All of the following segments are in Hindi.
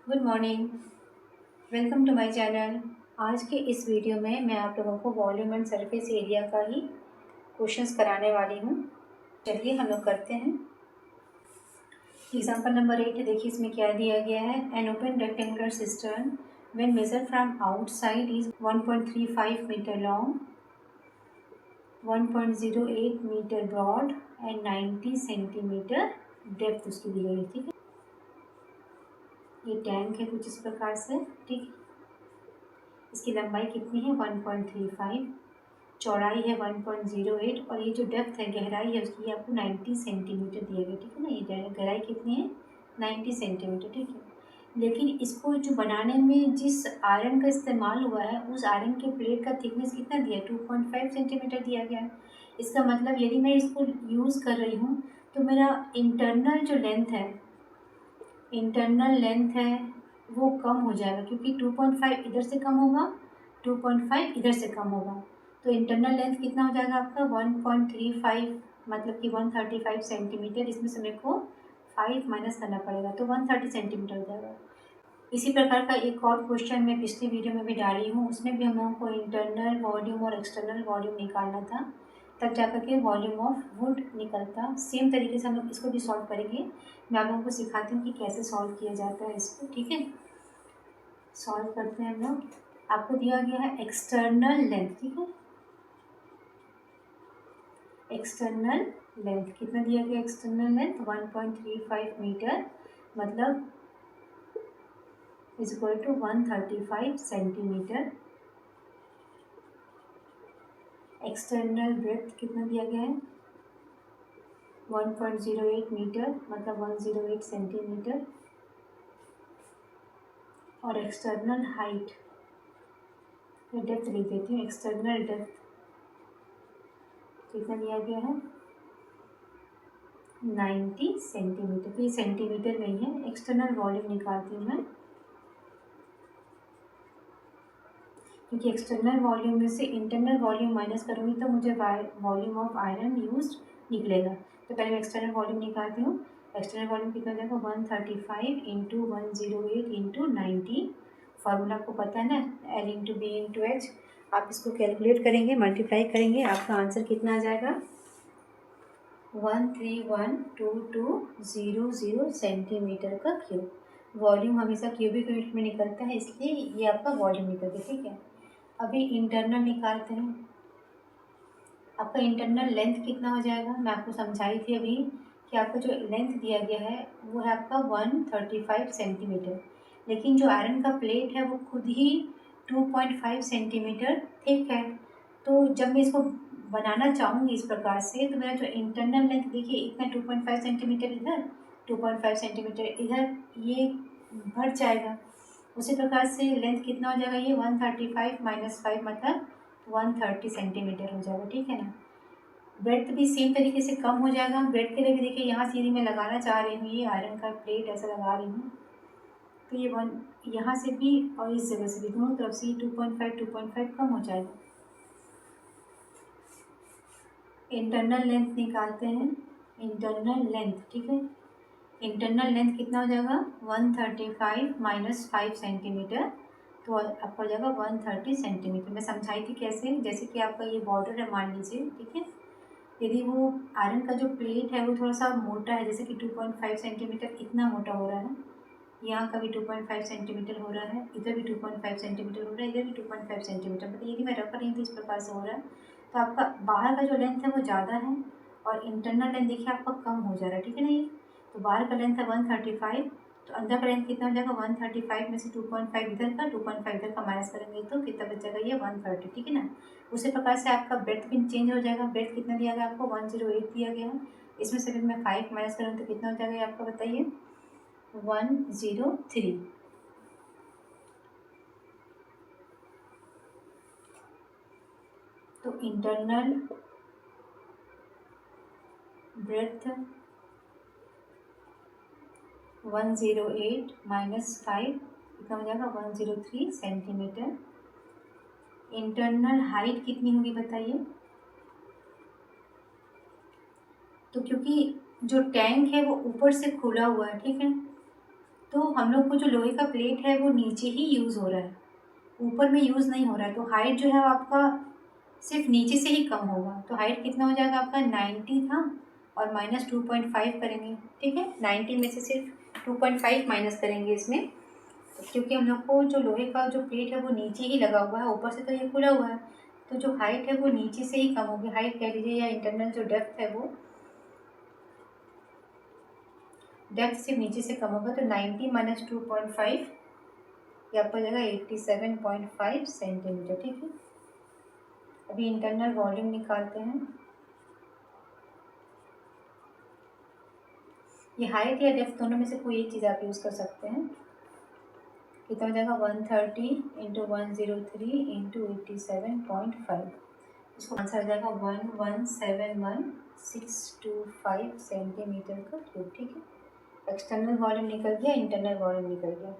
Good morning. Welcome to my channel. आज के इस वीडियो में मैं आप लोगों को वॉल्यूम एंड सरफेस एरिया का ही क्वेश्चंस कराने वाली हूँ। चलिए हम लोग करते हैं। एग्जांपल नंबर 8 है। देखिए इसमें क्या दिया गया है। An open rectangular system when measure from outside is 1.35 metre long, 1.08 metre broad and 90 centimetre depth उसकी दी गई है। ठीक है, ये टैंक है कुछ इस प्रकार से। ठीक है, इसकी लंबाई कितनी है 1.35, चौड़ाई है 1.08 और ये जो डेप्थ है गहराई है उसकी आपको 90 सेंटीमीटर दिया गया। ठीक है ना, ये गहराई कितनी है 90 सेंटीमीटर। ठीक है, लेकिन इसको जो बनाने में जिस आयरन का इस्तेमाल हुआ है उस आयरन के प्लेट का थिकनेस कितना दिया है 2.5 सेंटीमीटर दिया गया है। इसका मतलब यदि मैं इसको यूज़ कर रही हूँ तो मेरा इंटरनल जो इंटरनल लेंथ है वो कम हो जाएगा, क्योंकि 2.5 इधर से कम होगा, 2.5 इधर से कम होगा। तो इंटरनल लेंथ कितना हो जाएगा आपका 1.35, मतलब कि 135 सेंटीमीटर। इसमें से मेरे को 5 माइनस करना पड़ेगा तो 130 सेंटीमीटर हो जाएगा। इसी प्रकार का एक और क्वेश्चन मैं पिछली वीडियो में भी डाली हूँ, उसमें भी हम लोगों को इंटरनल वॉल्यूम और एक्सटर्नल वॉल्यूम निकालना था, तब जाकर के वॉल्यूम ऑफ वुड निकलता। सेम तरीके से हम लोग इसको भी सॉल्व करेंगे। मैं आप लोगों को सिखाती हूँ कि कैसे सॉल्व किया जाता है इसको। ठीक है, सॉल्व करते हैं हम लोग। आपको दिया गया है एक्सटर्नल लेंथ। ठीक है, एक्सटर्नल लेंथ कितना दिया गया, एक्सटर्नल लेंथ 1.35 मीटर, मतलब is equal to 135 centimetre. External breadth कितना दिया गया है 1.08 मीटर, मतलब 108 सेंटीमीटर। और एक्सटर्नल हाइट या डेप्थ लिख देती हूँ, एक्सटर्नल डेप्थ कितना दिया गया है 90 सेंटीमीटर। तो ये सेंटीमीटर में ही है। एक्सटर्नल वॉल्यूम निकालती हूँ मैं, क्योंकि एक्सटर्नल वॉल्यूम में से इंटरनल वॉल्यूम माइनस करूँगी तो मुझे वॉल्यूम ऑफ आयरन यूज निकलेगा। तो पहले मैं एक्सटर्नल वॉल्यूम निकालती हूँ। एक्सटर्नल वॉल्यूम कितना हो जाएगा 135 इंटू 108 इंटू 90। फार्मूला आपको पता है ना, L into B into H. आप इसको कैलकुलेट करेंगे, मल्टीप्लाई करेंगे, आपका आंसर कितना आ जाएगा 1312200 सेंटीमीटर का क्यूब। वॉल्यूम हमेशा क्यूबिक यूनिट में निकलता है, इसलिए ये आपका वॉल्यूम निकल गया। ठीक है, अभी इंटरनल निकालते हैं। आपका इंटरनल लेंथ कितना हो जाएगा, मैं आपको समझाई थी अभी कि आपको जो लेंथ दिया गया है वो है आपका 135 सेंटीमीटर, लेकिन जो आयरन का प्लेट है वो खुद ही 2.5 सेंटीमीटर थिक है। तो जब मैं इसको बनाना चाहूँगी इस प्रकार से तो मेरा जो इंटरनल लेंथ देखिए इतना 2.5 सेंटीमीटर इधर, 2.5 सेंटीमीटर इधर, ये बढ़ जाएगा। उसी प्रकार से लेंथ कितना हो जाएगा ये 135 माइनस 5 मतलब 130 सेंटीमीटर हो जाएगा। ठीक है ना, ब्रेड्थ भी सेम तरीके से कम हो जाएगा। ब्रेड के लिए भी देखिए यहाँ से यदि मैं लगाना चाह रही हूँ, ये आयरन का प्लेट ऐसा लगा रही हूँ तो ये वन यहाँ से भी और इस जगह से भी दोनों तरफ से 2.5 कम हो जाएगा। इंटरनल लेंथ निकालते हैं, इंटरनल लेंथ। ठीक है, इंटरनल लेंथ कितना हो जाएगा 135 माइनस 5 सेंटीमीटर, तो आपका हो जाएगा 130 सेंटीमीटर। मैं समझाई थी कैसे, जैसे कि आपका ये बॉर्डर है मान लीजिए। ठीक है, यदि वो आयरन का जो प्लेट है वो थोड़ा सा मोटा है, जैसे कि 2.5 सेंटीमीटर इतना मोटा हो रहा है, यहाँ का भी 2.5 सेंटीमीटर हो रहा है, इधर भी 2.5 सेंटीमीटर हो रहा है, इधर भी 2.5 सेंटीमीटर, मतलब यदि मैं रख रही हूँ तो इस प्रकार से हो रहा है। तो आपका बाहर का जो लेंथ है वो ज़्यादा है और इंटरनल लेंथ देखिए आपका कम हो जा रहा है। ठीक है ना, ये तो बाहर का लेंथ है 135, तो अंदर का लेंथ कितना हो जाएगा 135 में से 2.5 इधर का, 2.5 इधर का माइनस करेंगे तो कितना बचेगा ये 130। ठीक है ना, उसी प्रकार से आपका ब्रेथ भी चेंज हो जाएगा। ब्रेथ कितना दिया गया आपको 108 दिया गया है, इसमें से भी मैं 5 माइनस करूँ तो कितना हो जाएगा ये आपका बताइए 103। तो इंटरनल ब्रेथ 108 माइनस 5 कितना हो जाएगा 103 सेंटीमीटर। इंटरनल हाइट कितनी होगी बताइए। तो क्योंकि जो टैंक है वो ऊपर से खुला हुआ है, ठीक है, तो हम लोग को जो लोहे का प्लेट है वो नीचे ही यूज़ हो रहा है, ऊपर में यूज़ नहीं हो रहा है, तो हाइट जो है आपका सिर्फ नीचे से ही कम होगा। तो हाइट कितना हो जाएगा आपका 90 था और माइनस 2.5 करेंगे, ठीक है। 90 में से सिर्फ 2.5 माइनस करेंगे इसमें, क्योंकि हम लोग को जो लोहे का जो प्लेट है वो नीचे ही लगा हुआ है, ऊपर से तो ये खुला हुआ है, तो जो हाइट है वो नीचे से ही कम होगी। हाइट कह लीजिए या इंटरनल जो डेप्थ है वो डेप्थ सिर्फ नीचे से कम होगा, तो 90 माइनस 2.5 ये आपको जाएगा 87.5 सेंटीमीटर, ठीक है। अभी इंटरनल वॉल्यूम निकालते हैं। ये हाइट या डेप्थ दोनों में से कोई एक चीज़ आप यूज़ कर सकते हैं। कितना हो जाएगा 130 इंटू 103 इंटू 87.5, इसको आंसर आ जाएगा 1171625 सेंटीमीटर का क्यूब, ठीक है। एक्सटर्नल वॉल्यूम निकल गया, इंटरनल वॉल्यूम निकल गया।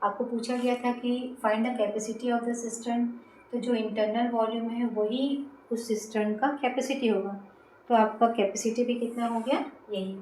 आपको पूछा गया था कि find the capacity of the system, तो जो इंटरनल वॉल्यूम है वही उस सिस्टम का कैपेसिटी होगा, तो आपका कैपेसिटी भी कितना हो गया, यही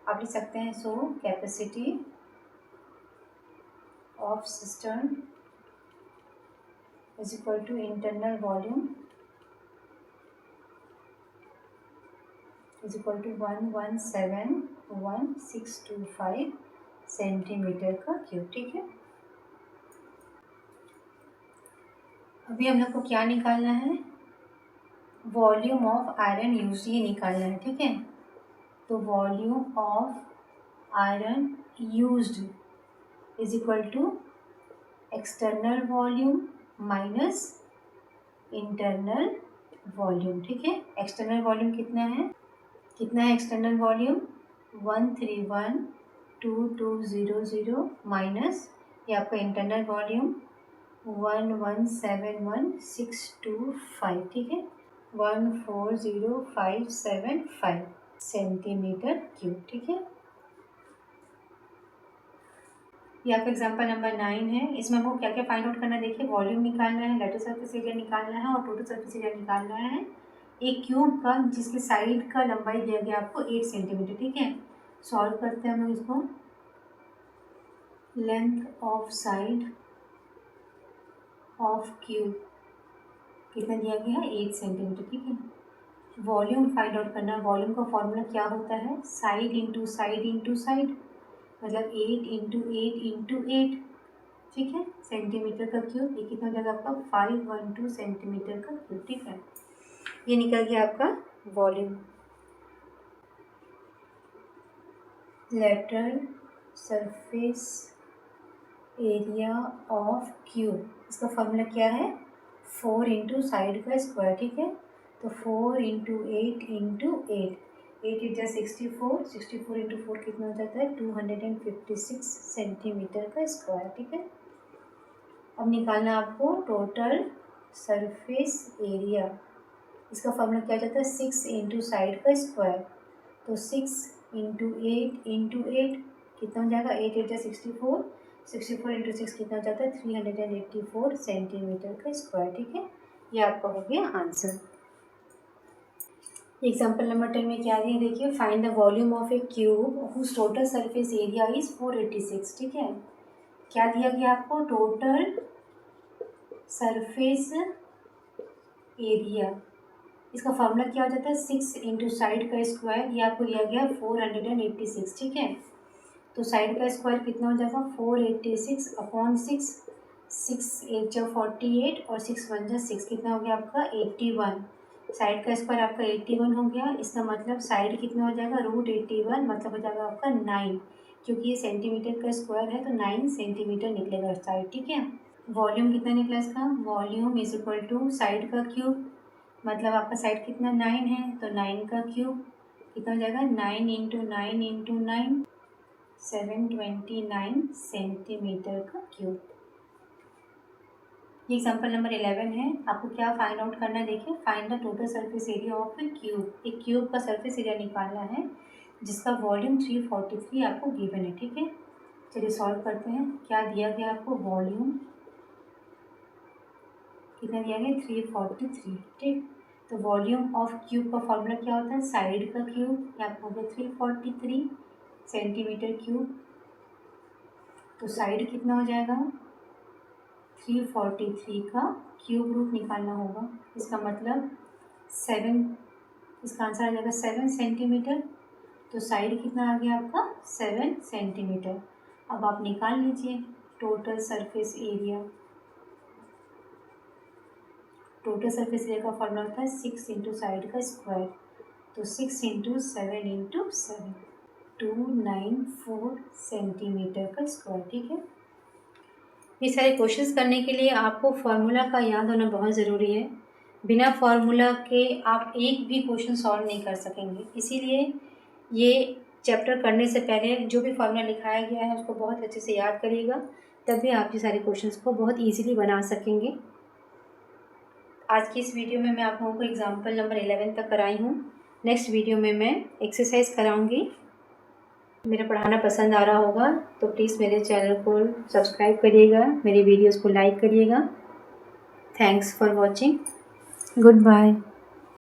आप लिख सकते हैं। So capacity of system is equal to internal volume is equal to 1171625 centimetre का क्यूब, ठीक है। अभी हम लोग को क्या निकालना है, वॉल्यूम ऑफ आयरन यूज ये निकालना है, ठीक है। तो volume of iron used is equal to external volume minus internal volume, ठीक है। एक्सटर्नल वॉल्यूम कितना है एक्सटर्नल वॉल्यूम 1312200 माइनस ये आपका इंटरनल वॉल्यूम 1171625, ठीक है, 140,575 सेंटीमीटर क्यूब, ठीक है। ये आपका एग्जाम्पल नंबर 9 है। इसमें हमको क्या क्या फाइंड आउट करना है, देखिए वॉल्यूम निकालना है, लेटर सरफेस एरिया निकालना है और टोटल सरफेस एरिया निकालना है एक क्यूब का जिसके साइड का लंबाई दिया गया आपको 8 सेंटीमीटर, ठीक है। सॉल्व करते हैं हम लोग इसको। Length of side of cube कितना दिया गया है 8 सेंटीमीटर, ठीक है। वॉल्यूम फाइंड आउट करना है। वॉल्यूम का फॉर्मूला क्या होता है, side into side into side, मतलब 8 इंटू 8 इंटू 8, ठीक है, सेंटीमीटर का क्यूब। ये कितना हो जाएगा आपका 512 सेंटीमीटर का क्यूब, ठीक है। ये निकल गया आपका volume. Lateral surface area of cube, इसका फॉर्मूला क्या है, 4 इंटू साइड का स्क्वायर, ठीक है। तो 4 इंटू 8 इंटू 8, 8 इज 64, 64 इंटू 4 कितना हो जाता है 256 सेंटीमीटर का स्क्वायर, ठीक है। अब निकालना आपको टोटल सरफेस एरिया, इसका फॉर्मूला क्या जाता है 6 इंटू साइड का स्क्वायर, तो 6 इंटू 8 इंटू 8 कितना हो जाएगा 8 8 64, 64 इंटू 6 कितना हो जाता है 384 सेंटीमीटर का स्क्वायर, ठीक है। ये आपका हो गया आंसर। एग्जाम्पल नंबर 10 में क्या दिया, देखिए find the volume of a cube whose total surface area is 486, ठीक है। क्या दिया गया आपको, टोटल सरफेस एरिया, इसका फॉर्मूला क्या हो जाता है 6 इंटू साइड का स्क्वायर, ये आपको दिया गया 486, ठीक है। तो साइड का स्क्वायर कितना हो जाएगा 486 अपॉन 6, 6 8 जा 48 और 6 1 जा 6, कितना हो गया आपका 81। साइड का स्क्वायर आपका 81 हो गया, इसका मतलब साइड कितना हो जाएगा √81, मतलब हो जाएगा आपका 9, क्योंकि ये सेंटीमीटर का स्क्वायर है तो 9 सेंटीमीटर निकलेगा साइड, ठीक है। वॉल्यूम कितना निकला इसका, volume is equal to side का क्यूब, मतलब आपका साइड कितना 9 है तो 9 का क्यूब कितना हो जाएगा 9 इंटू 9 इंटू 9, 729 सेंटीमीटर का क्यूब। ये एग्जाम्पल नंबर 11 है। आपको क्या फाइंड आउट करना है, देखिए find the total surface area of a cube, एक क्यूब का सरफेस एरिया निकालना है जिसका वॉल्यूम 343 आपको गिवन है, ठीक है। चलिए सॉल्व करते हैं। क्या दिया गया आपको, वॉल्यूम कितना दिया गया 343, ठीक। तो वॉल्यूम ऑफ क्यूब का फॉर्मूला क्या होता है, साइड का क्यूब, यहाँ हो गया 343 सेंटीमीटर क्यूब तो साइड कितना हो जाएगा, 343 का क्यूब रूट निकालना होगा। इसका मतलब 7, इसका आंसर आ जाएगा 7 सेंटीमीटर। तो साइड कितना आ गया आपका, 7 सेंटीमीटर। अब आप निकाल लीजिए total surface area. Total surface area का फॉर्मूला होता है 6 इंटू साइड का स्क्वायर। तो 6 इंटू 7 इंटू 7, 294 सेंटीमीटर का स्क्वायर। ठीक है, ये सारे क्वेश्चंस करने के लिए आपको फार्मूला का याद होना बहुत ज़रूरी है। बिना फार्मूला के आप एक भी क्वेश्चन सॉल्व नहीं कर सकेंगे। इसीलिए ये चैप्टर करने से पहले जो भी फार्मूला लिखाया गया है उसको बहुत अच्छे से याद करिएगा, तभी आप ये सारे क्वेश्चंस को बहुत ईजीली बना सकेंगे। आज की इस वीडियो में मैं आप लोगों को एग्जाम्पल नंबर 11 तक कराई हूँ। नेक्स्ट वीडियो में मैं एक्सरसाइज कराऊँगी। मेरा पढ़ाना पसंद आ रहा होगा तो प्लीज़ मेरे चैनल को सब्सक्राइब करिएगा, मेरी वीडियोस को लाइक करिएगा। Thanks for watching, good bye.